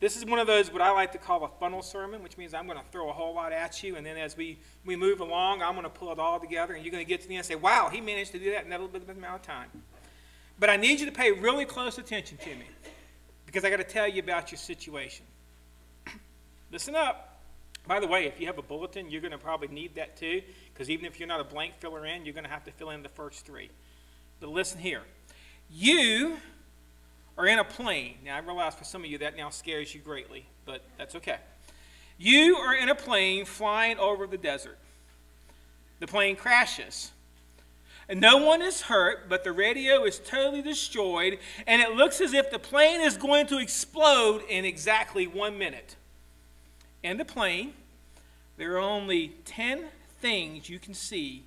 This is one of those what I like to call a funnel sermon, which means I'm going to throw a whole lot at you, and then as we move along, I'm going to pull it all together, and you're going to get to the end and say, wow, he managed to do that in that little bit of amount of time. But I need you to pay really close attention to me, because I got to tell you about your situation. Listen up. By the way, if you have a bulletin, you're going to probably need that too, because even if you're not a blank filler in, you're going to have to fill in the first three. But listen here. You are in a plane. Now, I realize for some of you that now scares you greatly, but that's okay. You are in a plane flying over the desert. The plane crashes. And no one is hurt, but the radio is totally destroyed, and it looks as if the plane is going to explode in exactly 1 minute. In the plane, there are only 10 things you can see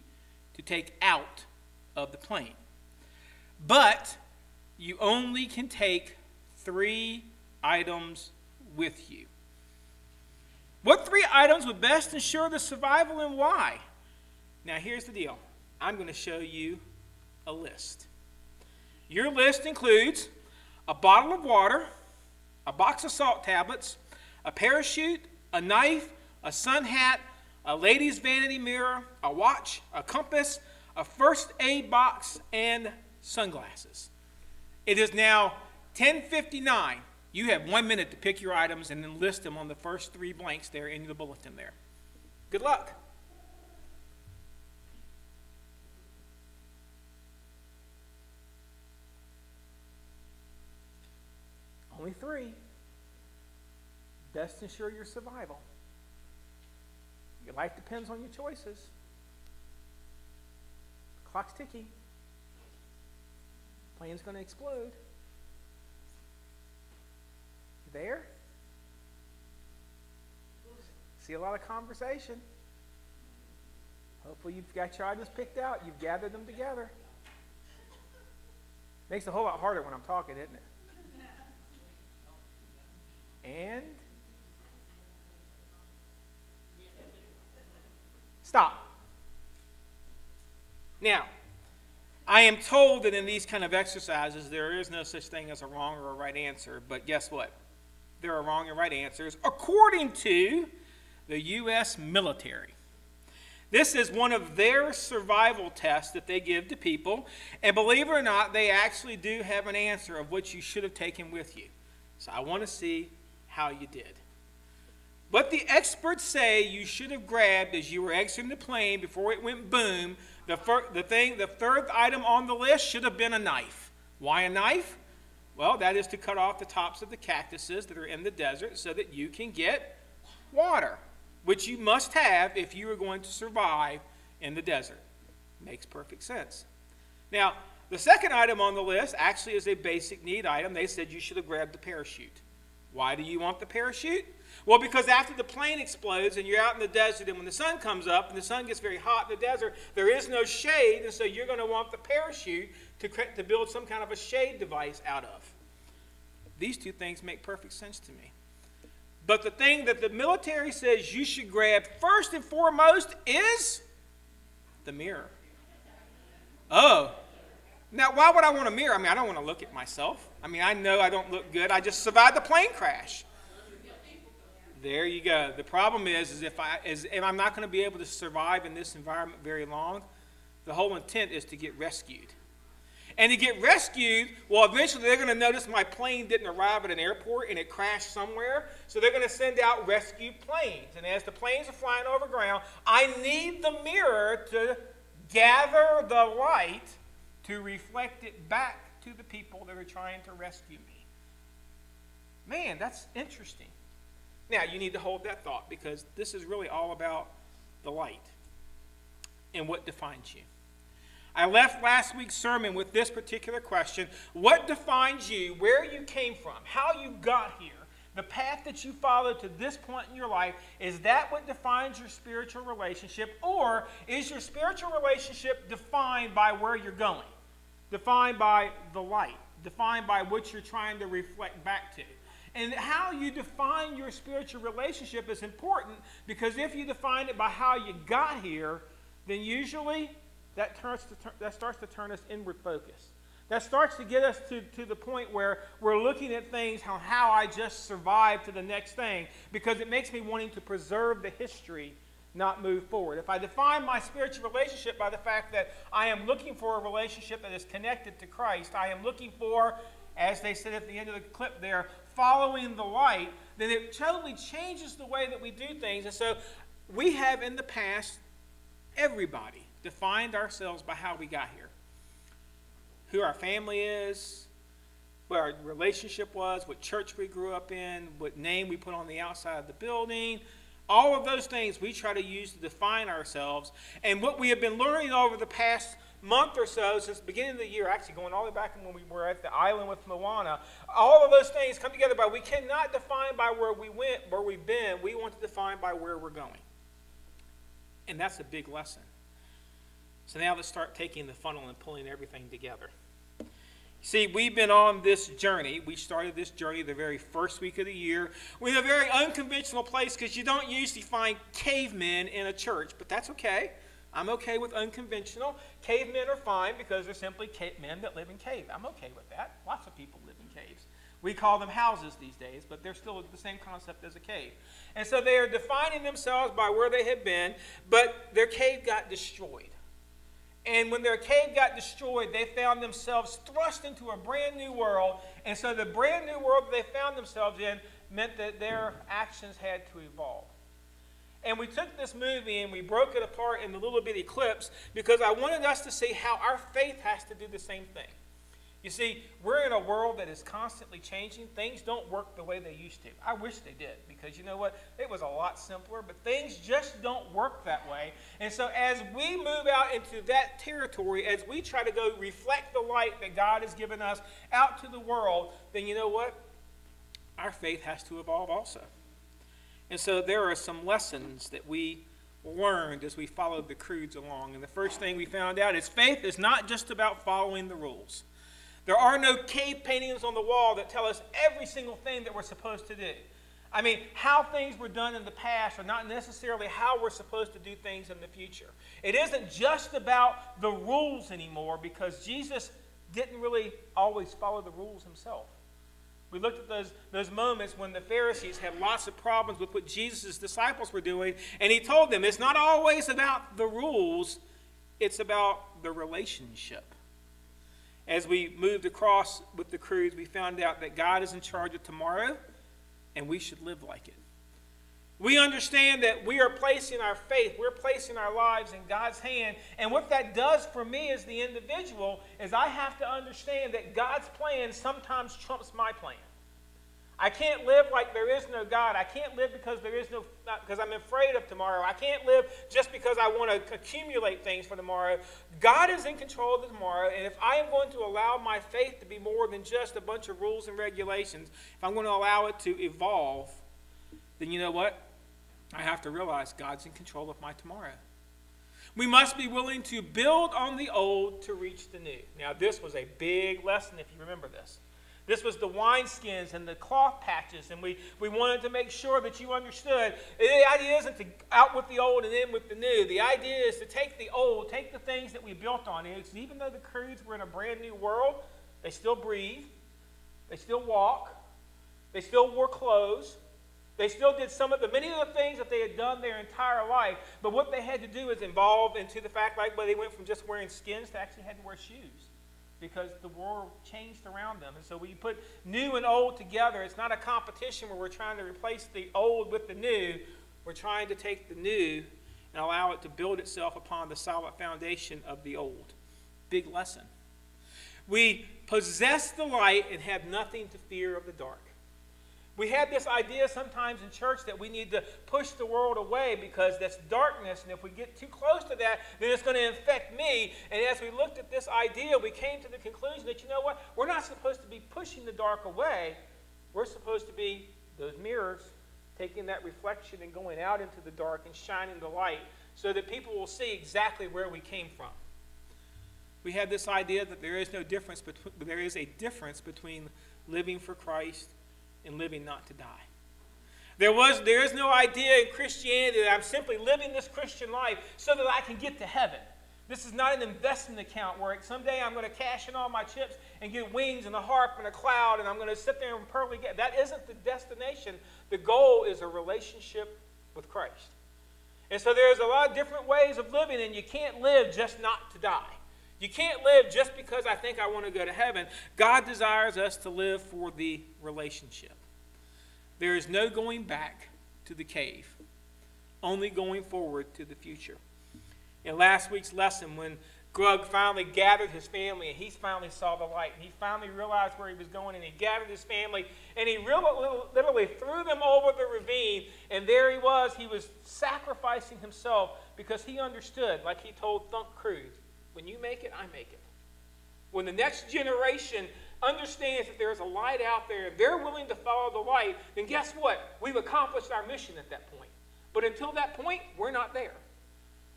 to take out of the plane. But you only can take 3 items with you. What 3 items would best ensure the survival and why? Now here's the deal. I'm going to show you a list. Your list includes a bottle of water, a box of salt tablets, a parachute, a knife, a sun hat, a lady's vanity mirror, a watch, a compass, a first aid box, and sunglasses. It is now 10:59. You have 1 minute to pick your items and then list them on the first 3 blanks there in the bulletin there. Good luck. Only 3. Best ensure your survival. Your life depends on your choices. The clock's ticking. Plane's going to explode. You there? See a lot of conversation. Hopefully you've got your items picked out. You've gathered them together. Makes it a whole lot harder when I'm talking, isn't it? And stop. Now, I am told that in these kind of exercises, there is no such thing as a wrong or a right answer, but guess what? There are wrong and right answers according to the U.S. military. This is one of their survival tests that they give to people, and believe it or not, they actually do have an answer of what you should have taken with you. So I want to see how you did. What the experts say you should have grabbed as you were exiting the plane before it went boom, the third item on the list should have been a knife. Why a knife? Well, that is to cut off the tops of the cactuses that are in the desert so that you can get water, which you must have if you are going to survive in the desert. Makes perfect sense. Now, the second item on the list actually is a basic need item. They said you should have grabbed the parachute. Why do you want the parachute? Well, because after the plane explodes and you're out in the desert, and when the sun comes up and the sun gets very hot in the desert, there is no shade, and so you're going to want the parachute to build some kind of a shade device out of. These 2 things make perfect sense to me. But the thing that the military says you should grab first and foremost is the mirror. Oh. Now, why would I want a mirror? I mean, I don't want to look at myself. I mean, I know I don't look good. I just survived the plane crash. There you go. The problem is if I'm not going to be able to survive in this environment very long, the whole intent is to get rescued. And to get rescued, well, eventually they're going to notice my plane didn't arrive at an airport and it crashed somewhere. So they're going to send out rescue planes. And as the planes are flying over ground, I need the mirror to gather the light to reflect it back to the people that are trying to rescue me. Man, that's interesting. Now, you need to hold that thought because this is really all about the light and what defines you. I left last week's sermon with this particular question. What defines you, where you came from, how you got here, the path that you followed to this point in your life, is that what defines your spiritual relationship, or is your spiritual relationship defined by where you're going, defined by the light, defined by what you're trying to reflect back to? And how you define your spiritual relationship is important, because if you define it by how you got here, then usually that starts to turn us inward focused. That starts to get us to the point where we're looking at things, how I just survive to the next thing, because it makes me wanting to preserve the history, not move forward. If I define my spiritual relationship by the fact that I am looking for a relationship that is connected to Christ, I am looking for, as they said at the end of the clip there, following the light, then it totally changes the way that we do things. And so we have in the past, everybody defined ourselves by how we got here. Who our family is, what our relationship was, what church we grew up in, what name we put on the outside of the building. All of those things we try to use to define ourselves. And what we have been learning over the past month or so, since the beginning of the year, actually going all the way back when we were at the island with Moana, all of those things come together by we cannot define by where we went, where we've been. We want to define by where we're going. And that's a big lesson. So now let's start taking the funnel and pulling everything together. See, we've been on this journey. We started this journey the very first week of the year. We're in a very unconventional place because you don't usually find cavemen in a church, but that's okay. I'm okay with unconventional. Cavemen are fine because they're simply men that live in caves. I'm okay with that. Lots of people live in caves. We call them houses these days, but they're still the same concept as a cave. And so they are defining themselves by where they have been, but their cave got destroyed. And when their cave got destroyed, they found themselves thrust into a brand new world. And so the brand new world that they found themselves in meant that their actions had to evolve. And we took this movie and we broke it apart into little bitty clips because I wanted us to see how our faith has to do the same thing. You see, we're in a world that is constantly changing. Things don't work the way they used to. I wish they did because you know what? It was a lot simpler, but things just don't work that way. And so as we move out into that territory, as we try to go reflect the light that God has given us out to the world, then you know what? Our faith has to evolve also. And so there are some lessons that we learned as we followed the Croods along. And the first thing we found out is faith is not just about following the rules. There are no cave paintings on the wall that tell us every single thing that we're supposed to do. I mean, how things were done in the past are not necessarily how we're supposed to do things in the future. It isn't just about the rules anymore because Jesus didn't really always follow the rules himself. We looked at those moments when the Pharisees had lots of problems with what Jesus' disciples were doing, and he told them it's not always about the rules, it's about the relationship. As we moved across with the Croods, we found out that God is in charge of tomorrow, and we should live like it. We understand that we are placing our faith, we're placing our lives in God's hand, and what that does for me as the individual is I have to understand that God's plan sometimes trumps my plan. I can't live like there is no God. I can't live because I'm afraid of tomorrow. I can't live just because I want to accumulate things for tomorrow. God is in control of the tomorrow, and if I am going to allow my faith to be more than just a bunch of rules and regulations, if I'm going to allow it to evolve, then you know what? I have to realize God's in control of my tomorrow. We must be willing to build on the old to reach the new. Now, this was a big lesson if you remember this. This was the wineskins and the cloth patches, and we wanted to make sure that you understood. The idea isn't to out with the old and in with the new. The idea is to take the old, take the things that we built on. Even though the Croods were in a brand new world, they still breathe, they still walk, they still wore clothes, they still did many of the things that they had done their entire life. But what they had to do is evolve into the fact like they went from just wearing skins to actually had to wear shoes, because the world changed around them. And so we put new and old together. It's not a competition where we're trying to replace the old with the new. We're trying to take the new and allow it to build itself upon the solid foundation of the old. Big lesson. We possess the light and have nothing to fear of the dark. We have this idea sometimes in church that we need to push the world away because that's darkness, and if we get too close to that, then it's going to infect me. And as we looked at this idea, we came to the conclusion that, you know what, we're not supposed to be pushing the dark away. We're supposed to be those mirrors, taking that reflection and going out into the dark and shining the light so that people will see exactly where we came from. We have this idea that there is a difference between living for Christ and living not to die. There is no idea in Christianity that I'm simply living this Christian life so that I can get to heaven. This is not an investment account where someday I'm going to cash in all my chips and get wings and a harp and a cloud and I'm going to sit there and pearly get. That isn't the destination. The goal is a relationship with Christ. And so there's a lot of different ways of living, and you can't live just not to die. You can't live just because I think I want to go to heaven. God desires us to live for the relationship. There is no going back to the cave, only going forward to the future. In last week's lesson, when Grug finally gathered his family and he finally saw the light, and he finally realized where he was going, and he gathered his family and he literally threw them over the ravine, and there he was sacrificing himself because he understood, like he told Crood, when you make it, I make it. When the next generation understands that there's a light out there and they're willing to follow the light, then guess what? We've accomplished our mission at that point. But until that point, we're not there.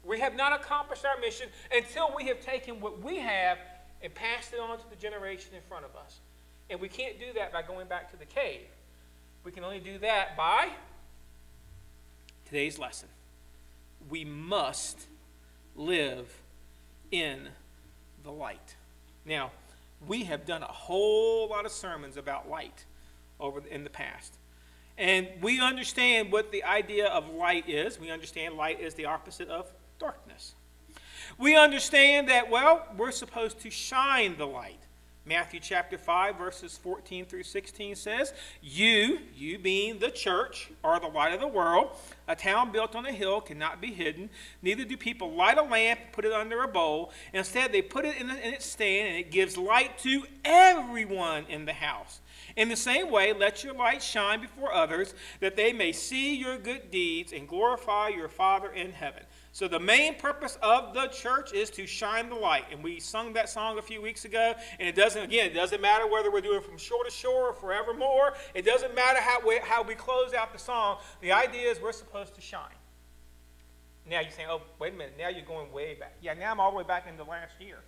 We have not accomplished our mission until we have taken what we have and passed it on to the generation in front of us. And we can't do that by going back to the cave. We can only do that by today's lesson. We must live in the light. Now, we have done a whole lot of sermons about light in the past. And we understand what the idea of light is. We understand light is the opposite of darkness. We understand that, well, we're supposed to shine the light. Matthew chapter 5, verses 14 through 16 says, You being the church, are the light of the world. A town built on a hill cannot be hidden. Neither do people light a lamp and put it under a bowl. Instead, they put it in its stand, and it gives light to everyone in the house. In the same way, let your light shine before others, that they may see your good deeds and glorify your Father in heaven. So the main purpose of the church is to shine the light. And we sung that song a few weeks ago. And it doesn't matter whether we're doing from shore to shore or forevermore. It doesn't matter how we close out the song. The idea is we're supposed to shine. Now you're saying, oh, wait a minute. Now you're going way back. Yeah, now I'm all the way back into last year.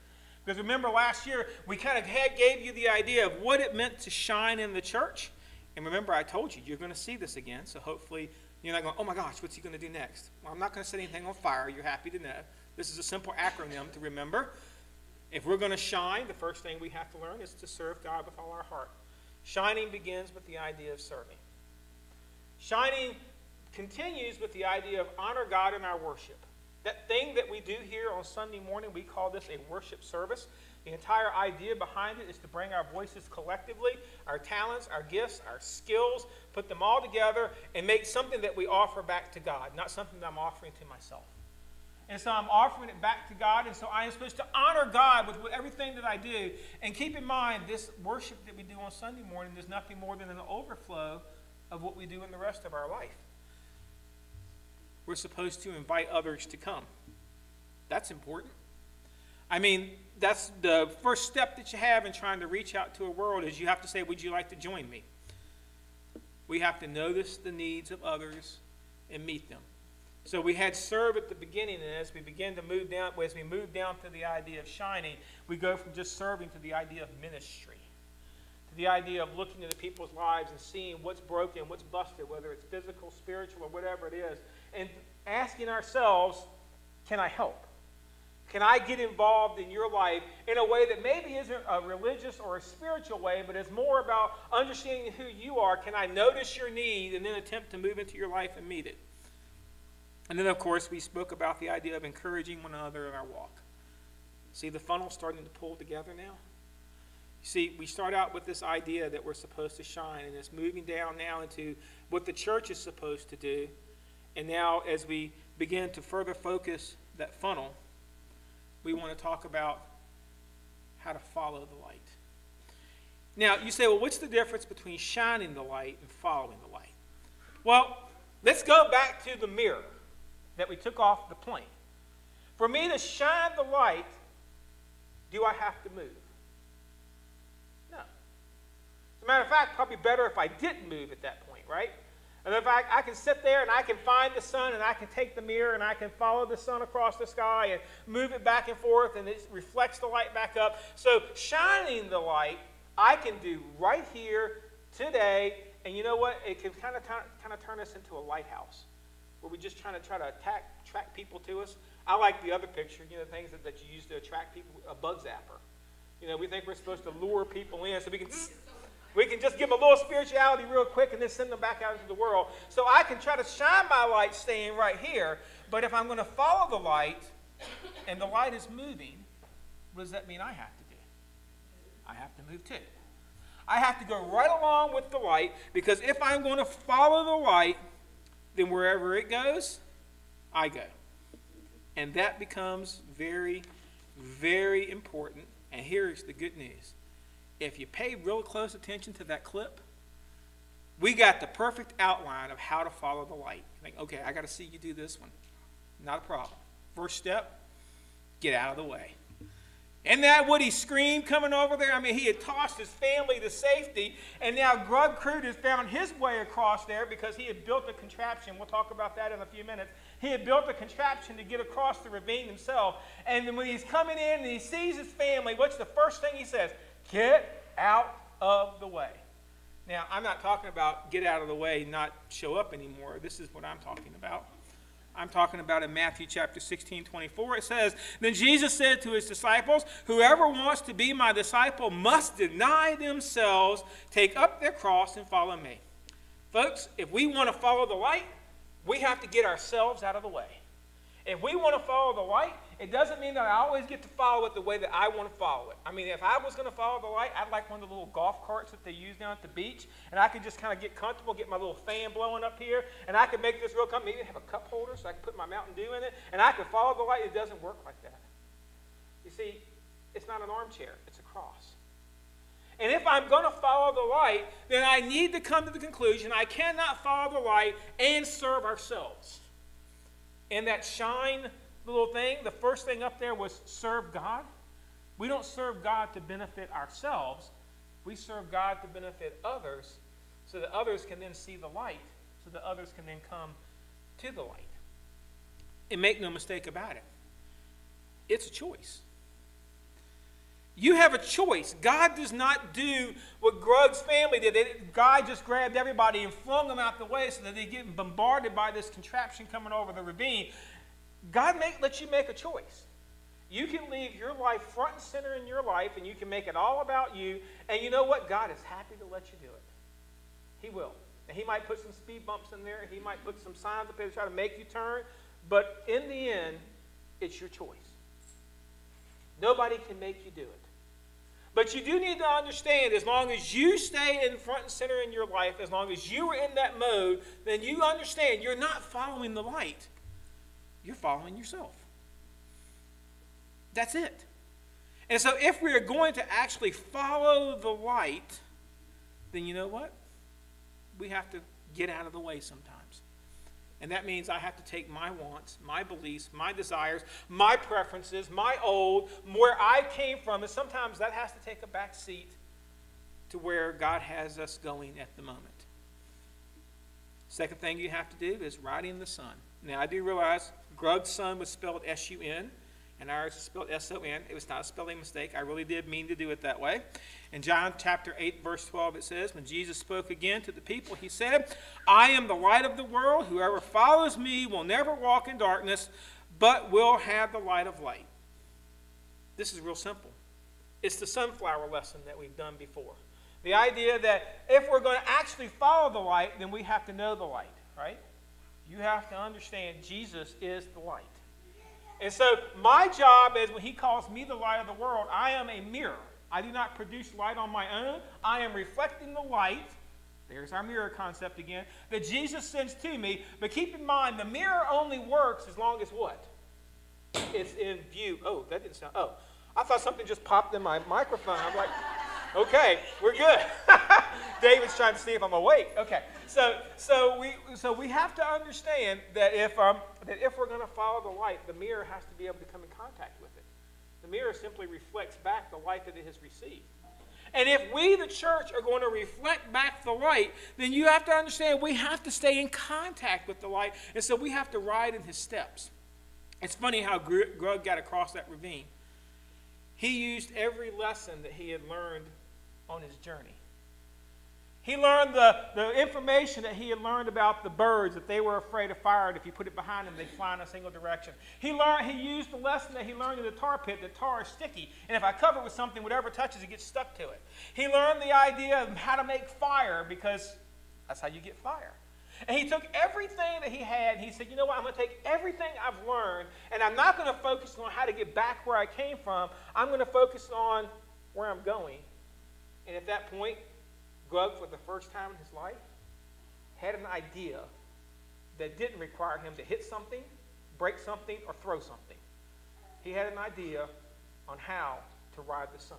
Because remember last year, we kind of gave you the idea of what it meant to shine in the church. And remember, I told you, you're going to see this again. So hopefully you're not going, oh my gosh, what's he going to do next? Well, I'm not going to set anything on fire. You're happy to know. This is a simple acronym to remember. If we're going to shine, the first thing we have to learn is to serve God with all our heart. Shining begins with the idea of serving. Shining continues with the idea of honor God in our worship. That thing that we do here on Sunday morning, we call this a worship service. The entire idea behind it is to bring our voices collectively, our talents, our gifts, our skills, put them all together and make something that we offer back to God, not something that I'm offering to myself. And so I'm offering it back to God, and so I am supposed to honor God with everything that I do. And keep in mind, this worship that we do on Sunday morning is nothing more than an overflow of what we do in the rest of our life. We're supposed to invite others to come. That's important. I mean, that's the first step that you have in trying to reach out to a world is you have to say, would you like to join me? We have to notice the needs of others and meet them. So we had serve at the beginning, and as we begin to move down, as we move down to the idea of shining, we go from just serving to the idea of ministry, to the idea of looking into people's lives and seeing what's broken, what's busted, whether it's physical, spiritual, or whatever it is, and asking ourselves, can I help? Can I get involved in your life in a way that maybe isn't a religious or a spiritual way, but is more about understanding who you are? Can I notice your need and then attempt to move into your life and meet it? And then, of course, we spoke about the idea of encouraging one another in our walk. See the funnel starting to pull together now? See, we start out with this idea that we're supposed to shine, and it's moving down now into what the church is supposed to do. And now, as we begin to further focus that funnel, we want to talk about how to follow the light. Now, you say, well, what's the difference between shining the light and following the light? Well, let's go back to the mirror that we took off the plane. For me to shine the light, do I have to move? No. As a matter of fact, probably better if I didn't move at that point, right? And in fact, I can sit there and I can find the sun and I can take the mirror and I can follow the sun across the sky and move it back and forth and it reflects the light back up. So shining the light, I can do right here today. And you know what? It can kind of turn us into a lighthouse where we're just trying to attract people to us. I like the other picture, you know, things that you use to attract people, a bug zapper. You know, we think we're supposed to lure people in so we can just give them a little spirituality real quick and then send them back out into the world. So I can try to shine my light staying right here, but if I'm going to follow the light and the light is moving, what does that mean I have to do? I have to move too. I have to go right along with the light, because if I'm going to follow the light, then wherever it goes, I go. And that becomes very, very important. And here's the good news. If you pay real close attention to that clip, we got the perfect outline of how to follow the light. You think, okay, I got to see you do this one. Not a problem. First step, get out of the way. Isn't that what he screamed coming over there? I mean, he had tossed his family to safety, and now Crood has found his way across there because he had built a contraption. We'll talk about that in a few minutes. He had built a contraption to get across the ravine himself. And then when he's coming in and he sees his family, what's the first thing he says? Get out of the way. Now, I'm not talking about get out of the way, not show up anymore. This is what I'm talking about. I'm talking about in Matthew chapter 16:24. It says, then Jesus said to his disciples, whoever wants to be my disciple must deny themselves, take up their cross, and follow me. Folks, if we want to follow the light, we have to get ourselves out of the way. If we want to follow the light, it doesn't mean that I always get to follow it the way that I want to follow it. I mean, if I was going to follow the light, I'd like one of the little golf carts that they use down at the beach, and I could just kind of get comfortable, get my little fan blowing up here, and I could make this real comfortable. Maybe have a cup holder so I can put my Mountain Dew in it, and I could follow the light. It doesn't work like that. You see, it's not an armchair. It's a cross. And if I'm going to follow the light, then I need to come to the conclusion I cannot follow the light and serve ourselves. And that shine little thing, the first thing up there was serve God. We don't serve God to benefit ourselves. We serve God to benefit others so that others can then see the light, so that others can then come to the light. And make no mistake about it, it's a choice. You have a choice. God does not do what Crood's family did. God just grabbed everybody and flung them out the way so that they get bombarded by this contraption coming over the ravine. God lets you make a choice. You can leave your life front and center in your life, and you can make it all about you. And you know what? God is happy to let you do it. He will. And he might put some speed bumps in there. He might put some signs up there to try to make you turn. But in the end, it's your choice. Nobody can make you do it. But you do need to understand, as long as you stay in front and center in your life, as long as you are in that mode, then you understand you're not following the light. You're following yourself. That's it. And so if we are going to actually follow the light, then you know what? We have to get out of the way sometimes. And that means I have to take my wants, my beliefs, my desires, my preferences, my old, where I came from, and sometimes that has to take a back seat to where God has us going at the moment. Second thing you have to do is write in the sun. Now, I do realize Crood's son was spelled S-U-N, and ours is spelled S-O-N. It was not a spelling mistake. I really did mean to do it that way. In John chapter 8, verse 12, it says, when Jesus spoke again to the people, he said, I am the light of the world. Whoever follows me will never walk in darkness, but will have the light of light. This is real simple. It's the sunflower lesson that we've done before. The idea that if we're going to actually follow the light, then we have to know the light, right? You have to understand Jesus is the light. And so my job is when he calls me the light of the world, I am a mirror. I do not produce light on my own. I am reflecting the light. There's our mirror concept again. That Jesus sends to me. But keep in mind, the mirror only works as long as what? It's in view. Oh, that didn't sound. Oh, I thought something just popped in my microphone. I'm like, okay, we're good. David's trying to see if I'm awake. Okay, so we have to understand that if we're going to follow the light, the mirror has to be able to come in contact with it. The mirror simply reflects back the light that it has received. And if we, the church, are going to reflect back the light, then you have to understand we have to stay in contact with the light, and so we have to ride in his steps. It's funny how Crood got across that ravine. He used every lesson that he had learned on his journey. He learned the information that he had learned about the birds, that they were afraid of fire, and if you put it behind them, they'd fly in a single direction. He used the lesson that he learned in the tar pit, that tar is sticky, and if I cover it with something, whatever touches it gets stuck to it. He learned the idea of how to make fire, because that's how you get fire. And he took everything that he had, and he said, you know what, I'm going to take everything I've learned, and I'm not going to focus on how to get back where I came from. I'm going to focus on where I'm going. And at that point, Grug, for the first time in his life, had an idea that didn't require him to hit something, break something, or throw something. He had an idea on how to ride the sun.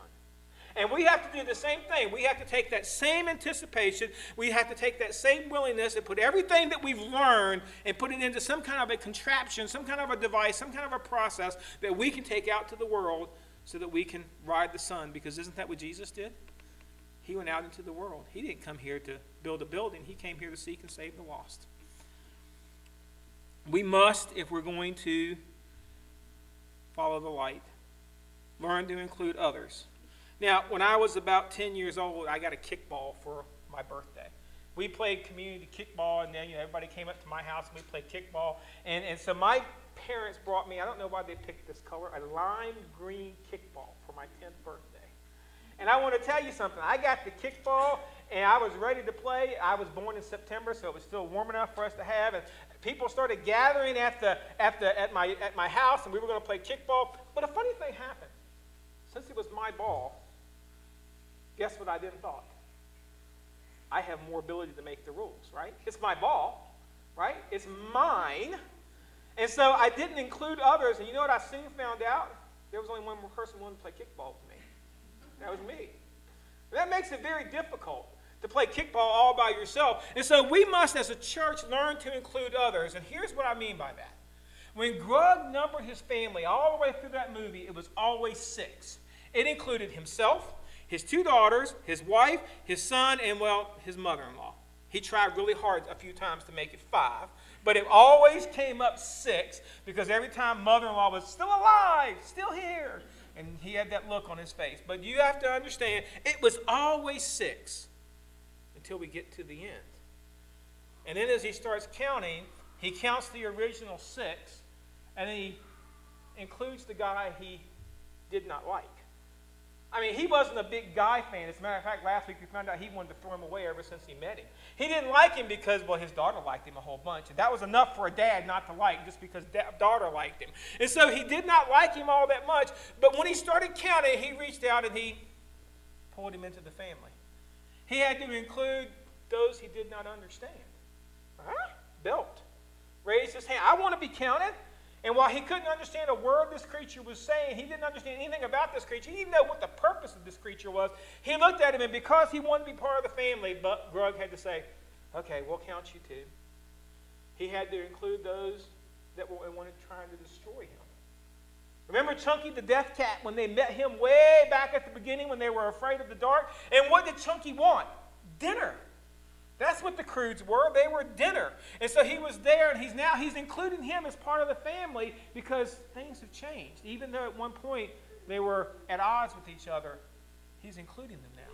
And we have to do the same thing. We have to take that same anticipation. We have to take that same willingness and put everything that we've learned and put it into some kind of a contraption, some kind of a device, some kind of a process that we can take out to the world so that we can ride the sun. Because isn't that what Jesus did? He went out into the world. He didn't come here to build a building. He came here to seek and save the lost. We must, if we're going to follow the light, learn to include others. Now, when I was about 10 years old, I got a kickball for my birthday. We played community kickball, and then everybody came up to my house, and we played kickball. And so my parents brought me, I don't know why they picked this color, a lime green kickball for my 10th birthday. And I want to tell you something. I got the kickball, and I was ready to play. I was born in September, so it was still warm enough for us to have. And people started gathering at my house, and we were going to play kickball. But a funny thing happened. Since it was my ball, guess what I then thought? I have more ability to make the rules, right? It's my ball, right? It's mine. And so I didn't include others. And you know what I soon found out? There was only one more person who wanted to play kickball with me. That was me. That makes it very difficult to play kickball all by yourself. And so we must, as a church, learn to include others. And here's what I mean by that. When Grug numbered his family all the way through that movie, it was always 6. It included himself, his 2 daughters, his wife, his son, and, well, his mother-in-law. He tried really hard a few times to make it 5, but it always came up 6 because every time mother-in-law was still alive, still here, and he had that look on his face. But you have to understand, it was always 6 until we get to the end. And then as he starts counting, he counts the original 6, and then he includes the guy he did not like. I mean, he wasn't a big Guy fan. As a matter of fact, last week we found out he wanted to throw him away ever since he met him. He didn't like him because, well, his daughter liked him a whole bunch. And that was enough for a dad not to like, just because daughter liked him. And so he did not like him all that much. But when he started counting, he reached out and he pulled him into the family. He had to include those he did not understand. Belt. Raised his hand. I want to be counted. And while he couldn't understand a word this creature was saying, he didn't understand anything about this creature. He didn't know what the purpose of this creature was. He looked at him, and because he wanted to be part of the family, but Grug had to say, okay, we'll count you 2. He had to include those that were trying to destroy him. Remember Chunky the death cat when they met him way back at the beginning when they were afraid of the dark? And what did Chunky want? Dinner. That's what the Croods were. They were dinner. And so he was there, and he's including him as part of the family because things have changed. Even though at one point they were at odds with each other, he's including them now.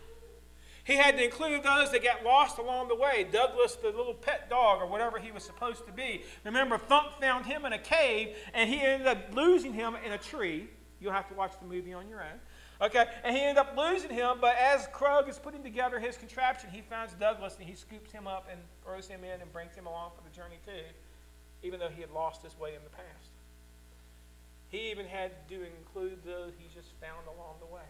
He had to include those that got lost along the way. Douglas, the little pet dog, or whatever he was supposed to be. Remember, Thump found him in a cave, and he ended up losing him in a tree. You'll have to watch the movie on your own. Okay, and he ended up losing him, but as Krug is putting together his contraption, he finds Douglas, and he scoops him up and throws him in and brings him along for the journey too, even though he had lost his way in the past. He even had to include those he just found along the way.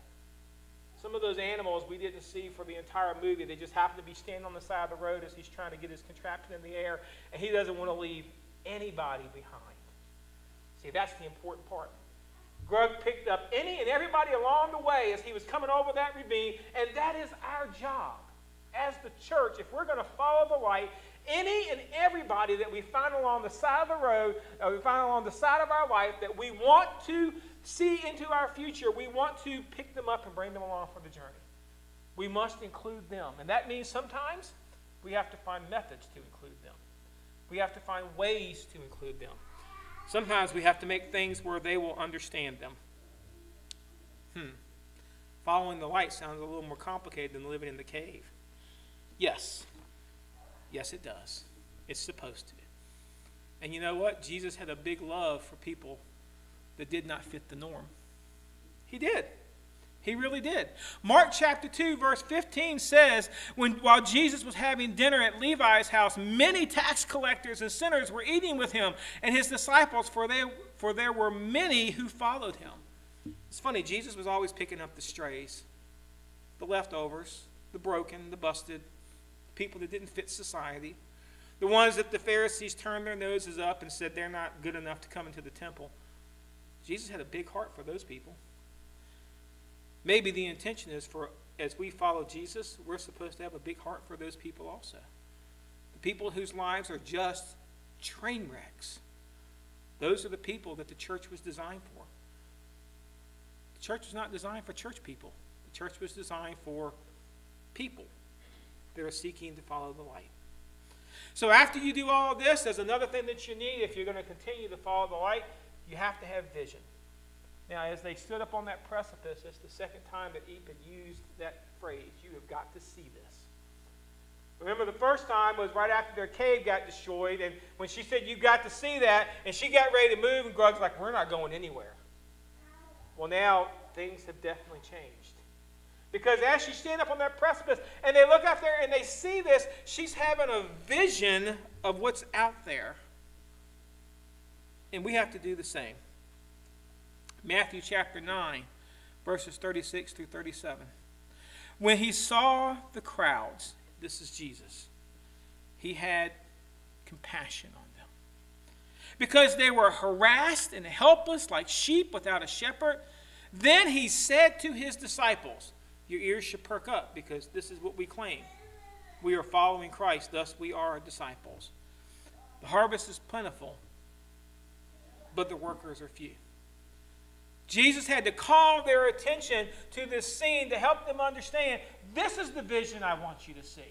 Some of those animals we didn't see for the entire movie. They just happened to be standing on the side of the road as he's trying to get his contraption in the air, and he doesn't want to leave anybody behind. See, that's the important part. Grug picked up any and everybody along the way as he was coming over that ravine, and that is our job as the church. If we're going to follow the light, any and everybody that we find along the side of the road, or we find along the side of our life that we want to see into our future, we want to pick them up and bring them along for the journey. We must include them, and that means sometimes we have to find methods to include them. We have to find ways to include them. Sometimes we have to make things where they will understand them. Following the light sounds a little more complicated than living in the cave. Yes. Yes, it does. It's supposed to. And you know what? Jesus had a big love for people that did not fit the norm. He did. He really did. Mark chapter 2, verse 15 says, while Jesus was having dinner at Levi's house, many tax collectors and sinners were eating with him and his disciples, for there were many who followed him. It's funny, Jesus was always picking up the strays, the leftovers, the broken, the busted, people that didn't fit society, the ones that the Pharisees turned their noses up and said they're not good enough to come into the temple. Jesus had a big heart for those people. Maybe the intention is for, as we follow Jesus, we're supposed to have a big heart for those people also. The people whose lives are just train wrecks. Those are the people that the church was designed for. The church was not designed for church people. The church was designed for people that are seeking to follow the light. So after you do all of this, there's another thing that you need if you're going to continue to follow the light. You have to have vision. Now, as they stood up on that precipice, it's the second time that Eve had used that phrase, you have got to see this. Remember, the first time was right after their cave got destroyed, and when she said, you've got to see that, and she got ready to move, and Greg's like, we're not going anywhere. Well, now, things have definitely changed. Because as she's standing up on that precipice, and they look out there and they see this, she's having a vision of what's out there. And we have to do the same. Matthew chapter 9, verses 36 through 37. When he saw the crowds, this is Jesus, he had compassion on them, because they were harassed and helpless like sheep without a shepherd. Then he said to his disciples, your ears should perk up, because this is what we claim. We are following Christ, thus we are disciples. The harvest is plentiful, but the workers are few. Jesus had to call their attention to this scene to help them understand, this is the vision I want you to see.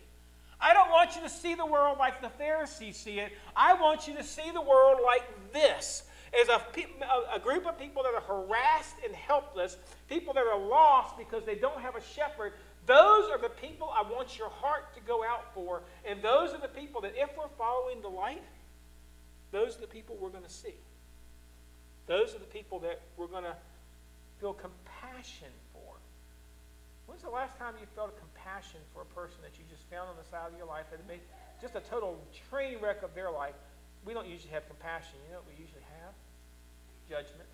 I don't want you to see the world like the Pharisees see it. I want you to see the world like this. As a group of people that are harassed and helpless, people that are lost because they don't have a shepherd, those are the people I want your heart to go out for. And those are the people that, if we're following the light, those are the people we're going to see. Those are the people that we're going to feel compassion for. When's the last time you felt a compassion for a person that you just found on the side of your life that made just a total train wreck of their life? We don't usually have compassion. You know what we usually have? Judgment.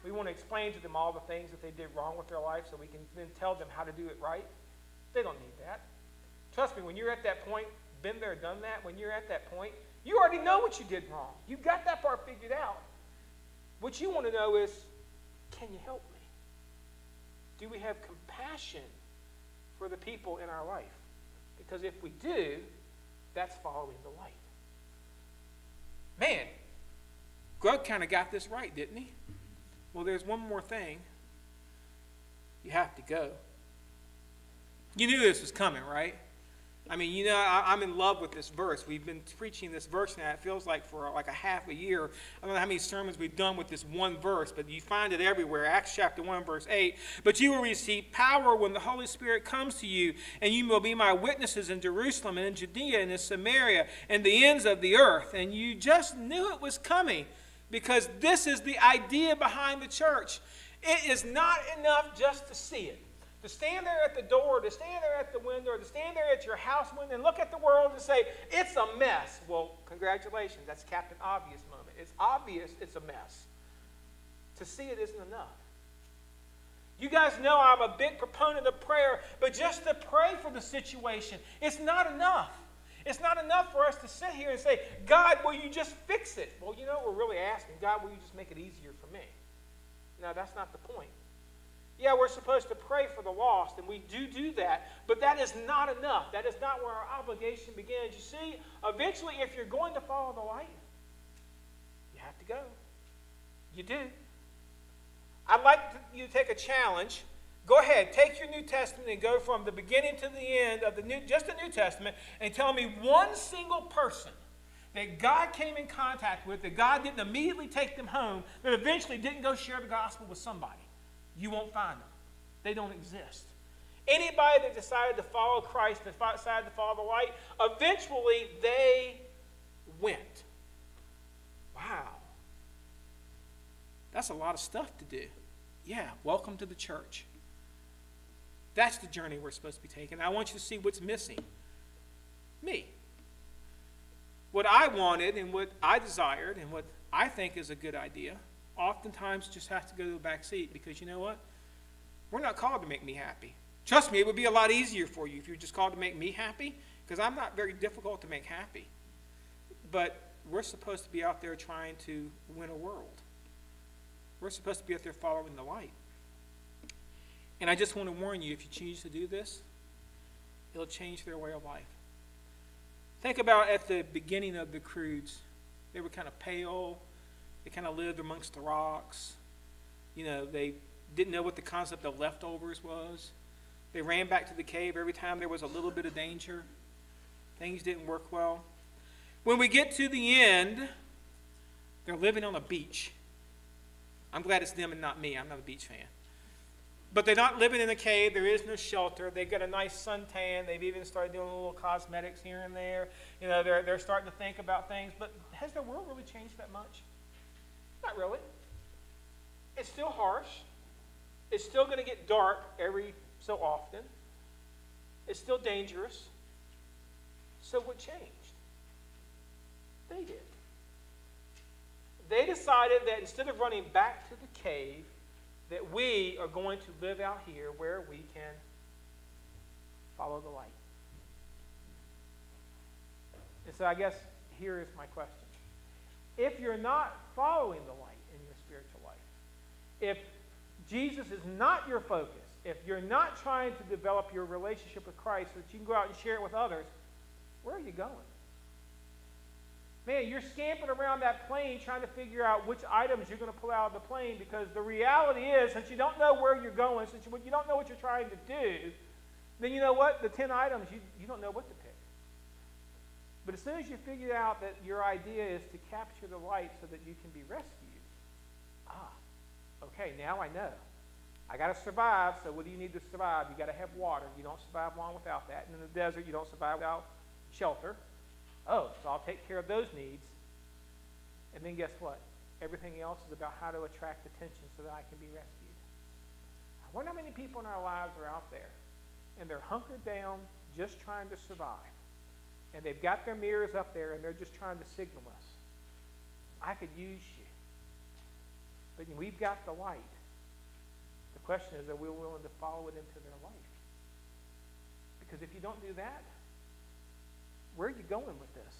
We want to explain to them all the things that they did wrong with their life so we can then tell them how to do it right. They don't need that. Trust me, when you're at that point, been there, done that, when you're at that point, you already know what you did wrong. You've got that part figured out. What you want to know is, can you help me? Do we have compassion for the people in our life? Because if we do, that's following the light. Man, Grug kind of got this right, didn't he? Well, there's one more thing. You have to go. You knew this was coming, right? I mean, you know, I'm in love with this verse. We've been preaching this verse now, it feels like, for like a half a year. I don't know how many sermons we've done with this one verse, but you find it everywhere. Acts chapter 1, verse 8. But you will receive power when the Holy Spirit comes to you, and you will be my witnesses in Jerusalem and in Judea and in Samaria and the ends of the earth. And you just knew it was coming, because this is the idea behind the church. It is not enough just to see it. To stand there at the door, to stand there at the window, or to stand there at your house window and look at the world and say, it's a mess. Well, congratulations. That's Captain Obvious moment. It's obvious it's a mess. To see it isn't enough. You guys know I'm a big proponent of prayer, but just to pray for the situation, it's not enough. It's not enough for us to sit here and say, God, will you just fix it? Well, you know what we're really asking? God, will you just make it easier for me? No, that's not the point. Yeah, we're supposed to pray for the lost, and we do that, but that is not enough. That is not where our obligation begins. You see, eventually, if you're going to follow the light, you have to go. You do. I'd like you to take a challenge. Go ahead, take your New Testament and go from the beginning to the end of just the New Testament, and tell me one single person that God came in contact with, that God didn't immediately take them home, that eventually didn't go share the gospel with somebody. You won't find them. They don't exist. Anybody that decided to follow Christ and decided to follow the light, eventually they went. Wow. That's a lot of stuff to do. Yeah, welcome to the church. That's the journey we're supposed to be taking. I want you to see what's missing. Me. What I wanted and what I desired and what I think is a good idea oftentimes just has to go to the back seat, because you know what? We're not called to make me happy. Trust me, it would be a lot easier for you if you were just called to make me happy, because I'm not very difficult to make happy. But we're supposed to be out there trying to win a world. We're supposed to be out there following the light. And I just want to warn you, if you choose to do this, it'll change their way of life. Think about at the beginning of the Croods. They were kind of pale. They kind of lived amongst the rocks. You know, they didn't know what the concept of leftovers was. They ran back to the cave every time there was a little bit of danger. Things didn't work well. When we get to the end, they're living on a beach. I'm glad it's them and not me. I'm not a beach fan. But they're not living in a cave. There is no shelter. They've got a nice suntan. They've even started doing a little cosmetics here and there. You know, they're starting to think about things. But has their world really changed that much? Not really. It's still harsh. It's still going to get dark every so often. It's still dangerous. So what changed? They did. They decided that instead of running back to the cave, that we are going to live out here where we can follow the light. And so I guess here is my question. If you're not following the light in your spiritual life, if Jesus is not your focus, if you're not trying to develop your relationship with Christ so that you can go out and share it with others, where are you going? Man, you're scampering around that plane trying to figure out which items you're going to pull out of the plane, because the reality is, since you don't know where you're going, since you don't know what you're trying to do, then you know what? The 10 items, you don't know what to pick. But as soon as you figure out that your idea is to capture the light so that you can be rescued, okay, now I know. I got to survive, so what do you need to survive? You got to have water. You don't survive long without that. And in the desert, you don't survive without shelter. Oh, so I'll take care of those needs. And then guess what? Everything else is about how to attract attention so that I can be rescued. I wonder how many people in our lives are out there, and they're hunkered down just trying to survive. And they've got their mirrors up there, and they're just trying to signal us. I could use you. But we've got the light. The question is, are we willing to follow it into their life? Because if you don't do that, where are you going with this?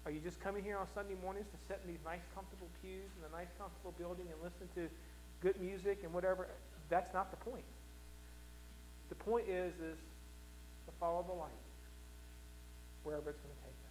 Are you just coming here on Sunday mornings to sit in these nice, comfortable pews in a nice, comfortable building and listen to good music and whatever? That's not the point. The point is to follow the light wherever it's going to take us.